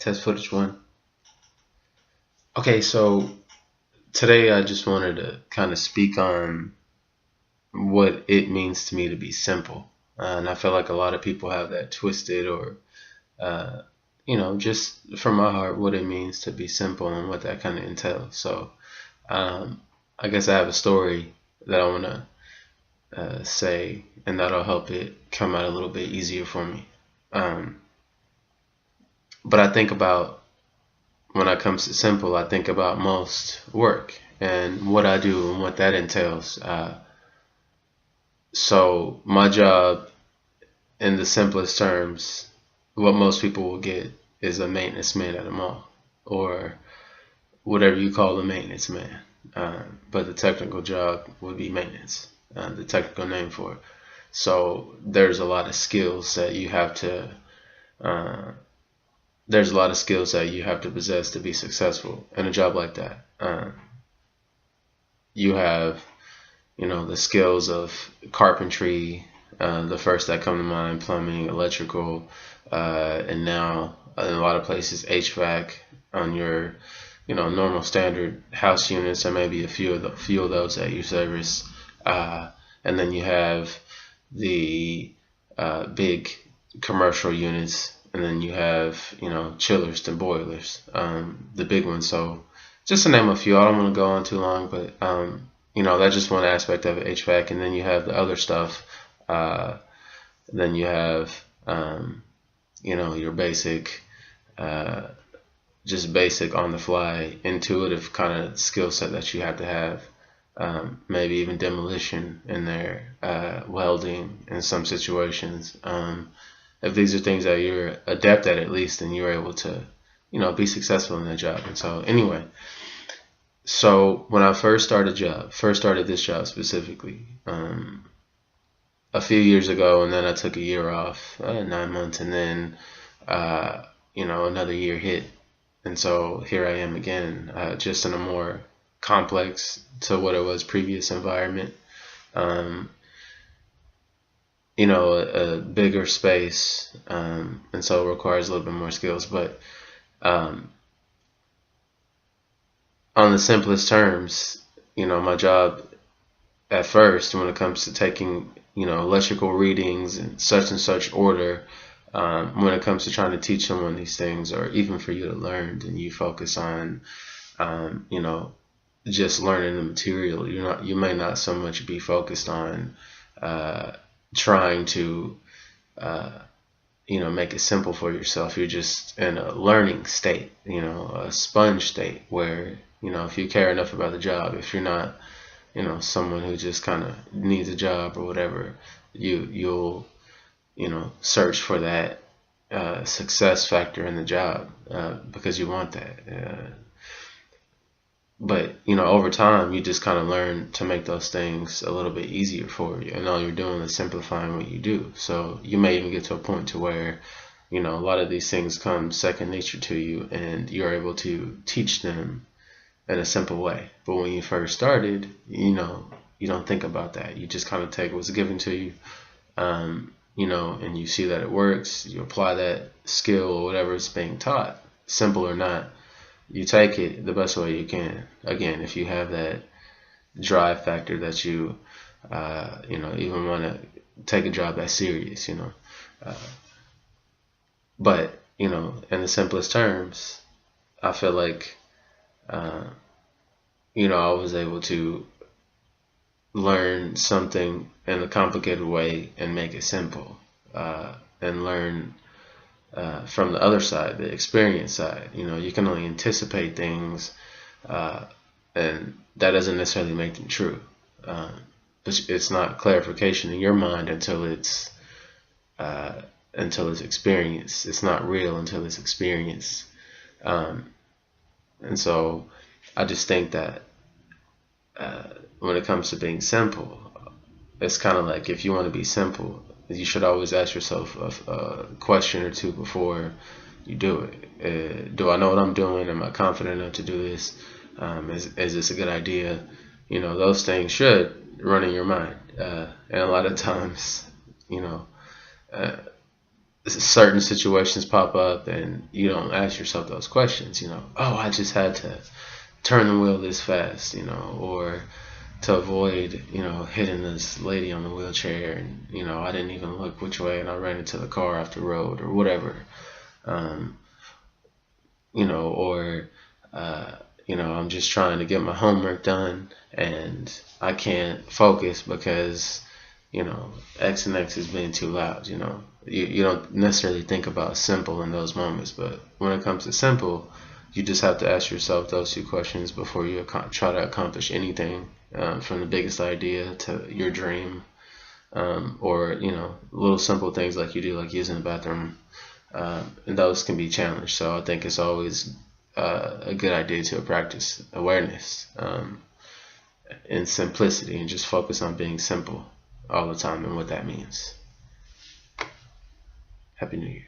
Test footage one. Okay, so today I just wanted to kind of speak on what it means to me to be simple. And I feel like a lot of people have that twisted or, uh, just from my heart, what it means to be simple and what that kind of entails. So um, I guess I have a story that I want to say, and that'll help it come out a little bit easier for me. Um, but I think about when it comes to simple, I think about most work and what I do and what that entails. So my job, in the simplest terms, what most people will get is a maintenance man at a mall, or whatever you call a maintenance man. But the technical job would be maintenance, the technical name for it. So uh, there's a lot of skills that you have to possess to be successful in a job like that. You have, the skills of carpentry, the first that come to mind, plumbing, electrical, and now in a lot of places HVAC on your, normal standard house units, or maybe a few of those that you service, and then you have the big commercial units, and then you have chillers to boilers, the big ones. So just to name a few, I don't want to go on too long, but that's just one aspect of it, HVAC, and then you have the other stuff. Then you have your basic, uh, just basic on the fly, intuitive kind of skill set that you have to have. Maybe even demolition in there, welding in some situations. If these are things that you're adept at least, then you're able to, be successful in that job. And so, anyway, so when I first started this job specifically, a few years ago, and then I took a year off, 9 months, and then, another year hit. And so here I am again, just in a more complex to what it was previous environment. Um, a bigger space, and so it requires a little bit more skills. But um, on the simplest terms, my job at first, when it comes to taking, electrical readings in such and such order, when it comes to trying to teach someone these things, or even for you to learn, then you focus on, just learning the material. You may not so much be focused on uh, trying to make it simple for yourself. You're just in a learning state, a sponge state, where if you care enough about the job, if you're not someone who just kind of needs a job or whatever, you'll search for that success factor in the job, because you want that. But over time, you just kind of learn to make those things a little bit easier for you, and all you're doing is simplifying what you do. So you may even get to a point to where a lot of these things come second nature to you, and you're able to teach them in a simple way. But when you first started, you don't think about that. You just kind of take what's given to you, and you see that it works. You apply that skill or whatever is being taught, simple or not. You take it the best way you can. Again, if you have that drive factor that you, even want to take a job that serious, Uh, but, in the simplest terms, I feel like, uh, I was able to learn something in a complicated way and make it simple, and learn from the other side, the experience side. You can only anticipate things, uh, and that doesn't necessarily make them true. Uh, but it's not clarification in your mind uh, until it's experienced. It's not real until it's experienced. Um, and so I just think that when it comes to being simple, it's kind of like, if you want to be simple, you should always ask yourself a question or two before you do it. Do I know what I'm doing? Am I confident enough to do this? Is this a good idea? Those things should run in your mind. And a lot of times, you know, uh, certain situations pop up and you don't ask yourself those questions. Oh, I just had to turn the wheel this fast, or to avoid, hitting this lady on the wheelchair, and I didn't even look which way and I ran into the car off the road or whatever. Or I'm just trying to get my homework done and I can't focus because X and X is being too loud. You don't necessarily think about simple in those moments, but when it comes to simple, you just have to ask yourself those two questions before you try to accomplish anything, from the biggest idea to your dream, or little simple things like you do, like using the bathroom, and those can be challenged. So I think it's always a good idea to practice awareness, and simplicity, and just focus on being simple all the time and what that means. Happy New Year.